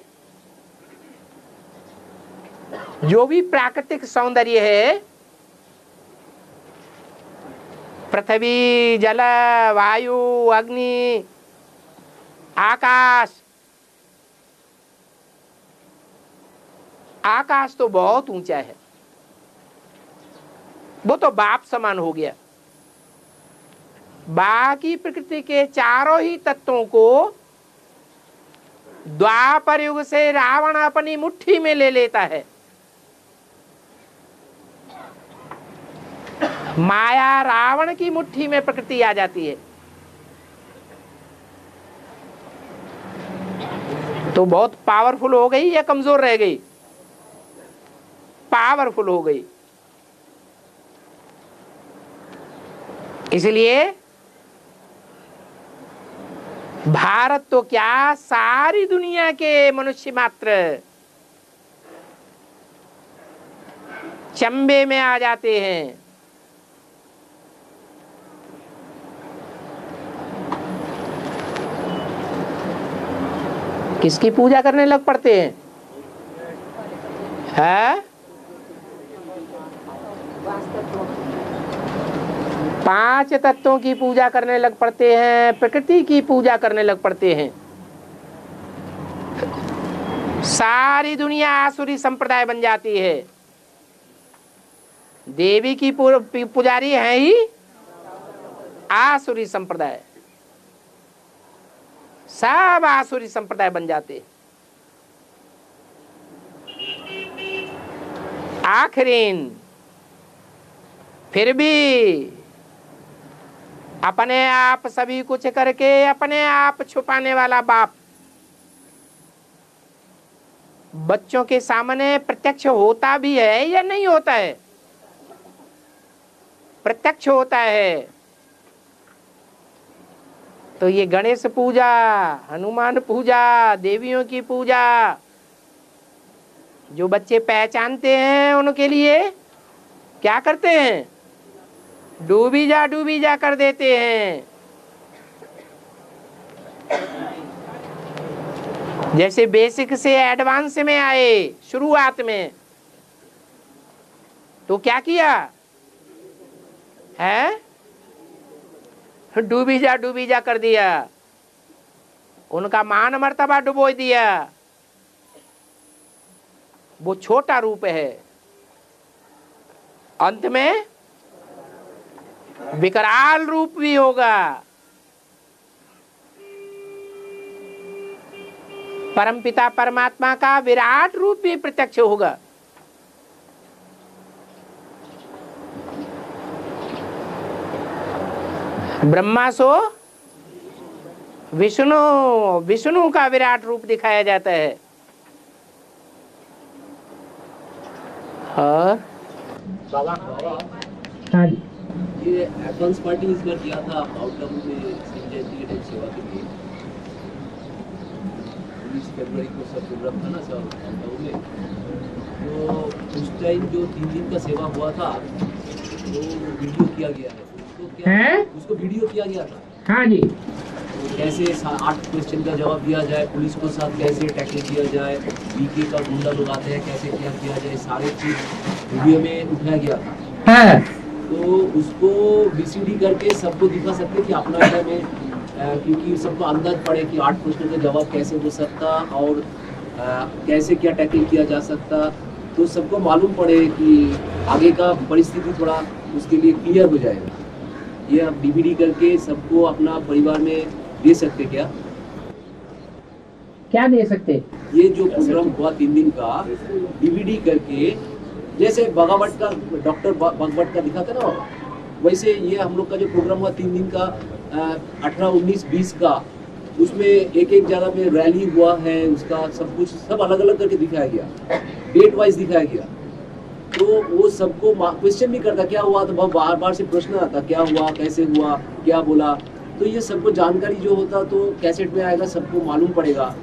जो भी प्राकृतिक सौंदर्य है, पृथ्वी, जल, वायु, अग्नि, आकाश, आकाश तो बहुत ऊंचा है, वो तो बाप समान हो गया। बाकी प्रकृति के चारों ही तत्वों को द्वापर युग से रावण अपनी मुट्ठी में ले लेता है। माया रावण की मुट्ठी में प्रकृति आ जाती है, तो बहुत पावरफुल हो गई या कमजोर रह गई? पावरफुल हो गई। इसलिए भारत तो क्या, सारी दुनिया के मनुष्य मात्र चंबे में आ जाते हैं। किसकी पूजा करने लग पड़ते हैं? पांच तत्वों की पूजा करने लग पड़ते हैं, प्रकृति की पूजा करने लग पड़ते हैं। सारी दुनिया आसुरी संप्रदाय बन जाती है। देवी की पुजारी है ही आसुरी संप्रदाय, सब आसुरी संप्रदाय बन जाते। आखिरीन फिर भी अपने आप सभी कुछ करके अपने आप छुपाने वाला बाप बच्चों के सामने प्रत्यक्ष होता भी है या नहीं होता है? प्रत्यक्ष होता है। तो ये गणेश पूजा, हनुमान पूजा, देवियों की पूजा जो बच्चे पहचानते हैं, उनके लिए क्या करते हैं? डूबी जा कर देते हैं। जैसे बेसिक से एडवांस में आए शुरुआत में, तो क्या किया है? डूबी जा कर दिया, उनका मान मर्तबा डुबो दिया। वो छोटा रूप है, अंत में विकराल रूप भी होगा। परमपिता परमात्मा का विराट रूप भी प्रत्यक्ष होगा। ब्रह्मा सो विष्णु, विष्णु का विराट रूप दिखाया जाता है। बाबा हाँ, ये एडवांस पार्टी इस बार किया था आउटकम में संजय जी ने सेवा के लिए 19 फरवरी को सब प्रोग्राम था ना सब आउटकम में, तो उस टाइम जो 3 दिन का सेवा हुआ था वो वीडियो किया गया है। उसको वीडियो किया गया था। हाँ जी। तो कैसे 8 क्वेश्चन का जवाब दिया जाए, पुलिस को साथ कैसे टैकल किया जाए, बीके का गुंडा लोग आते हैं कैसे क्या किया जाए, सारे चीज वीडियो में उठाया गया था। तो उसको VCD करके सबको दिखा सकते कि अपना टाइम में, क्योंकि सबको अंदाज पड़े कि 8 क्वेश्चन का जवाब कैसे हो सकता और कैसे क्या टैकल किया जा सकता, तो सबको मालूम पड़े कि आगे का परिस्थिति थोड़ा उसके लिए क्लियर हो जाएगा। ये आप डीवीडी करके सबको अपना परिवार में दे सकते क्या? क्या दे सकते? ये जो प्रोग्राम हुआ 3 दिन का डीवीडी करके, जैसे बगावट का डॉक्टर बगावट का दिखा था ना, वैसे ये हम लोग का जो प्रोग्राम हुआ 3 दिन का 18, 19, 20 का, उसमें एक एक जगह में रैली हुआ है, उसका सब कुछ सब अलग अलग करके दिखाया गया, डेट वाइज दिखाया गया। तो वो सबको क्वेश्चन भी करता क्या हुआ, तो बार बार से प्रश्न आता क्या हुआ, कैसे हुआ, क्या बोला। तो ये सबको जानकारी जो होता तो कैसेट में आएगा, सबको मालूम पड़ेगा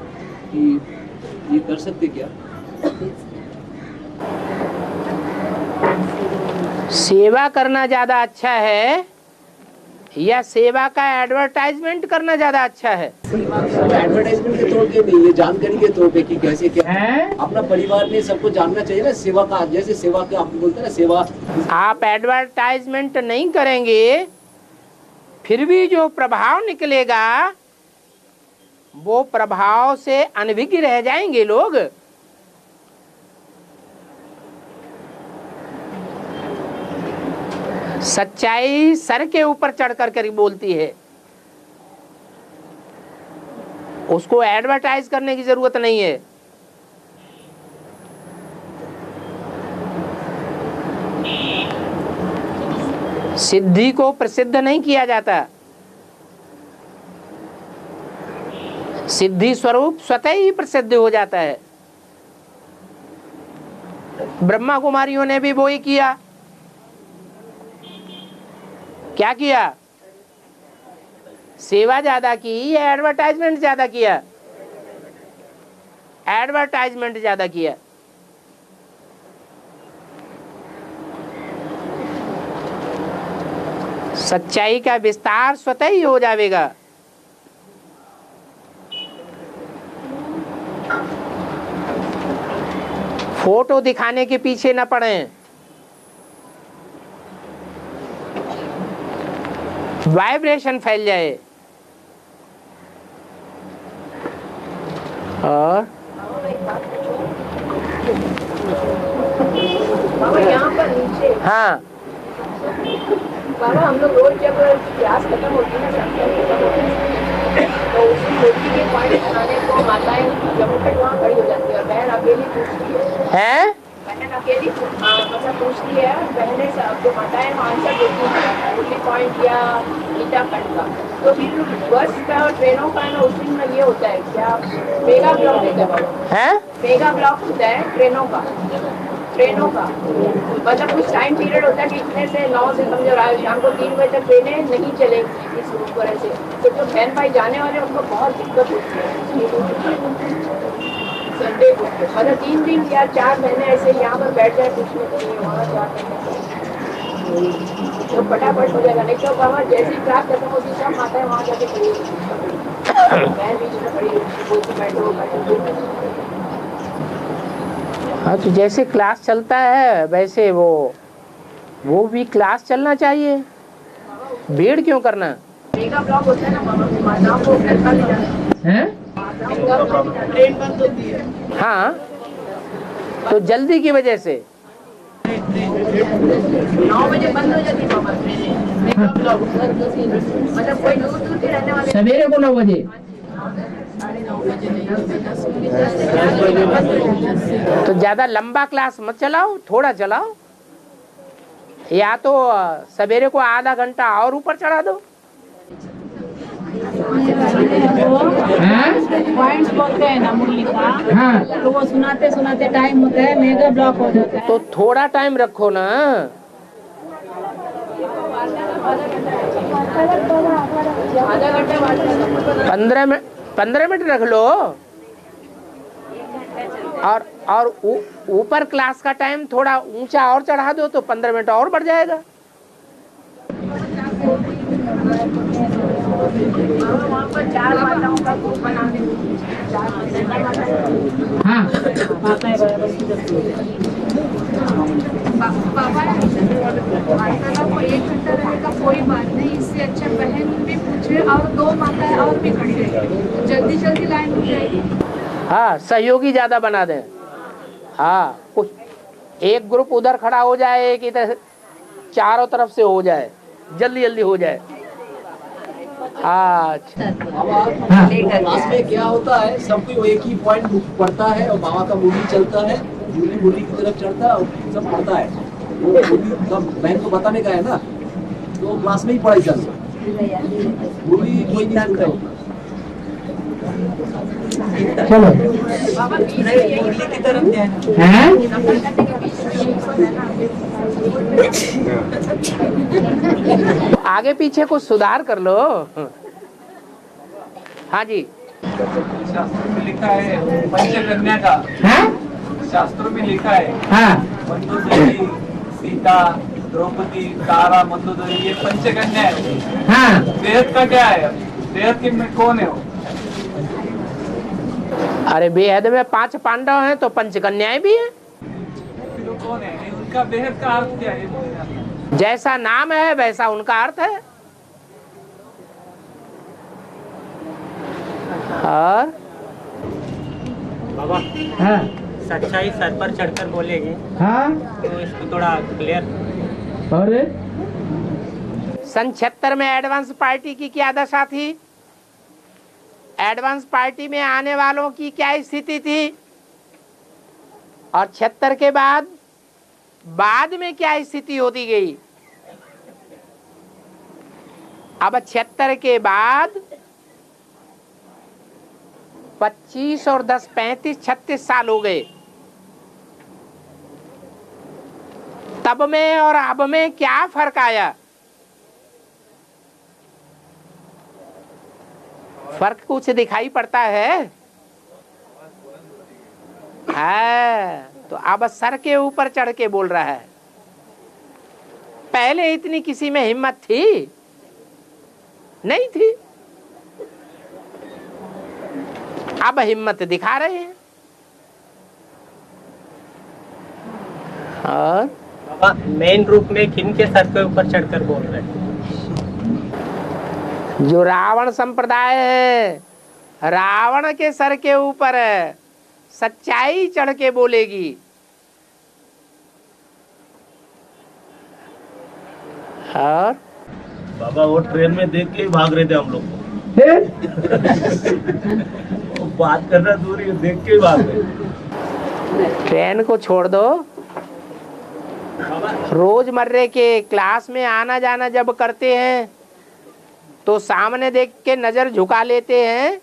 कि ये कर सकते क्या। सेवा करना ज्यादा अच्छा है या सेवा का एडवर्टाइजमेंट करना ज्यादा अच्छा है? एडवर्टाइजमेंट के तौर पे नहीं, ये जानकारी के तौर पे कि कैसे क्या है? अपना परिवार में सबको जानना चाहिए ना, सेवा का, जैसे सेवा के आप बोलते हैं ना, सेवा। आप एडवर्टाइजमेंट नहीं करेंगे फिर भी जो प्रभाव निकलेगा वो प्रभाव से अनभिज्ञ रह जाएंगे लोग। सच्चाई सर के ऊपर चढ़ कर बोलती है, उसको एडवर्टाइज करने की जरूरत नहीं है। सिद्धि को प्रसिद्ध नहीं किया जाता, सिद्धि स्वरूप स्वतः ही प्रसिद्ध हो जाता है। ब्रह्मा कुमारियों ने भी वो ही किया। क्या किया? सेवा ज्यादा की या एडवर्टाइजमेंट ज्यादा किया? एडवर्टाइजमेंट ज्यादा किया। सच्चाई का विस्तार स्वतः ही हो जाएगा। फोटो दिखाने के पीछे न पड़े, वाइब्रेशन फैल जाए। और यहाँ पर नीचे, हाँ बाबा हम लोग रोज जब क्लास खत्म होती है ना, तो उसी मूर्ति के पॉइंट बनाने को माताएं जब तक वहाँ खड़ी हो जाती है और बहन अकेली पूछती है, बहन अकेली मतलब पूछती है, बहने से जो माताएं आंसर देती है मूर्ति पॉइंट या गीता खंड का। तो फिर बस का और ट्रेनों का ना उस दिन में ये होता है क्या, मेगा ब्लॉक होता है, मेगा ब्लॉक होता है ट्रेनों का मतलब कुछ टाइम पीरियड होता है कि इतने से 9 से समझो शाम को 3 बजे तक ट्रेनें नहीं चलेगी इस तरह से। तो जो बहन भाई जाने वाले उनको बहुत दिक्कत होती है संडे को, मतलब 3 दिन या 4 महीने ऐसे यहाँ पर बैठ जाए पूछने के लिए, वहाँ जाते तो फटाफट हो जाएगा। नहीं तो बाबा जैसी क्लास खत्म होती सब माता है वहाँ जाके खड़ी होती, बहन बीच में खड़ी होती, बैठो। हाँ, तो जैसे क्लास चलता है वैसे वो भी क्लास चलना चाहिए। भीड़ क्यों करना? मेगा ब्लॉक होता है ना बाबा, माताओं को घर का ले जाना है, ट्रेन बंद होती है। हाँ, तो जल्दी की वजह से 9 बजे बंद हो जाती है बाबा ट्रेन, मेगा ब्लॉक। मतलब कोई दूर दूर के रहने वाले सवेरे को 9 बजे, तो ज्यादा लंबा क्लास मत चलाओ, थोड़ा चलाओ, या तो सवेरे को आधा घंटा और ऊपर चढ़ा दो। पॉइंट्स बोलते हैं ना मुरली का, हाँ, तो वो सुनाते सुनाते टाइम होता है, मेगा ब्लॉक हो जाता है। तो थोड़ा टाइम रखो ना, आधा घंटा 15 मिनट रख लो। और ऊपर क्लास का टाइम थोड़ा ऊंचा और चढ़ा दो तो 15 मिनट और बढ़ जाएगा। वहाँ पर 4 माताओं का ग्रुप बना दे। हाँ, वार्तालाप को 1 घंटा रहेगा कोई बात नहीं, इससे अच्छा बहन भी पूछे और 2 माताएं और भी खड़ी रहेगी, जल्दी जल्दी लाइन हो जाएगी। हाँ, सहयोगी ज्यादा बना दें। हाँ, कुछ एक ग्रुप उधर खड़ा हो जाए, एक इधर, चारों तरफ से हो जाए, जल्दी जल्दी हो जाए। हाँ, क्लास में क्या होता है, सबको एक ही पॉइंट पढ़ता है और बाबा का मुरली चलता है, मुरली की तरफ चढ़ता है और सब पढ़ता है। वो मुरली सब बहन को बताने का है ना, तो क्लास में ही पढ़ाई चल रहा है, मुरली कोई नहीं सुनता होता। चलो मुरली की तरफ ध्यान। आगे पीछे कुछ सुधार कर लो। हाँ जी, शास्त्रों में लिखा है पंचकन्या का। शास्त्रों में लिखा है हाँ, मंदोदरी, सीता, द्रौपदी, तारा, मंदोदरी, ये पंचकन्या है। हाँ। बेहद का क्या है? बेहद के में कौन है वो? अरे बेहद में 5 पांडव हैं तो पंचकन्याएं भी हैं। फिर वो कौन है? उनका बेहद का अर्थ क्या है? जैसा नाम है वैसा उनका अर्थ है। और बाबा, हाँ, सच्चाई सर पर चढ़कर बोलेगी हाँ, तो इसको थोड़ा क्लियर। अरे सन 76 में एडवांस पार्टी की क्या दशा थी? एडवांस पार्टी में आने वालों की क्या स्थिति थी? और 76 के बाद में क्या स्थिति होती गई? अब 76 के बाद 25 और 10 35 36 साल हो गए। तब में और अब में क्या फर्क आया? फर्क कुछ दिखाई पड़ता है? तो अब सर के ऊपर चढ़ के बोल रहा है। पहले इतनी किसी में हिम्मत थी नहीं थी, अब हिम्मत दिखा रहे हैं। और बाबा, मेन रूप में किन के सर के ऊपर चढ़कर बोल रहे हैं? जो रावण संप्रदाय है, रावण के सर के ऊपर है, सच्चाई चढ़ के बोलेगी। और बाबा वो ट्रेन में देख के ही भाग रहे थे हम लोग को। बात करना दूरी, देख के ही भाग रहे। ट्रेन को छोड़ दो, रोजमर्रे के क्लास में आना जाना जब करते हैं तो सामने देख के नजर झुका लेते हैं,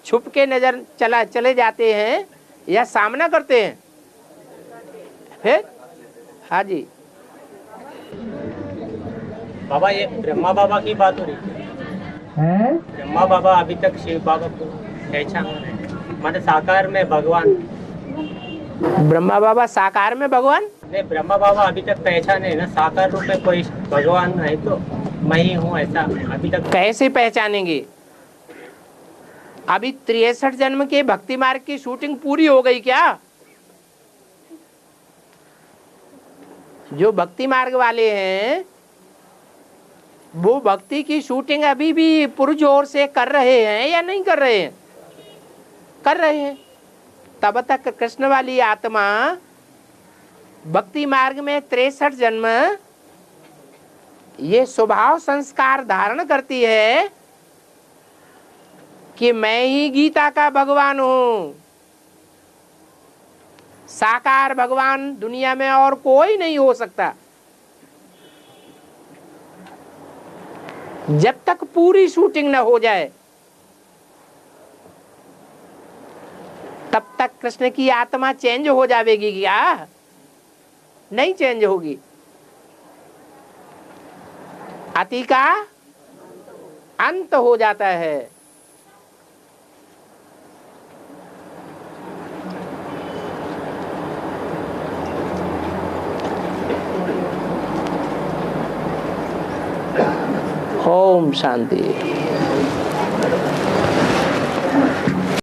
छुप के नजर चले जाते हैं, या सामना करते हैं? फिर हाँ जी बाबा, ये ब्रह्मा बाबा की बात हो रही है। ब्रह्मा बाबा अभी तक शिव बाबा को पहचान रहे हैं, माने साकार में भगवान। ब्रह्मा बाबा साकार में भगवान नहीं, ब्रह्मा बाबा अभी तक पहचाने ना, साकार रूप में कोई भगवान है तो मैं ही हूँ, ऐसा अभी तक कैसे पहचानेंगे? अभी 63 जन्म के भक्ति मार्ग की शूटिंग पूरी हो गई क्या? जो भक्ति मार्ग वाले हैं वो भक्ति की शूटिंग अभी भी पुरजोर से कर रहे हैं या नहीं कर रहे हैं? कर रहे हैं। तब तक कृष्ण वाली आत्मा भक्ति मार्ग में 63 जन्म ये स्वभाव संस्कार धारण करती है कि मैं ही गीता का भगवान हूं, साकार भगवान दुनिया में और कोई नहीं हो सकता। जब तक पूरी शूटिंग न हो जाए तब तक कृष्ण की आत्मा चेंज हो जाएगी क्या? नहीं चेंज होगी। अति का अंत हो जाता है। ओम शांति।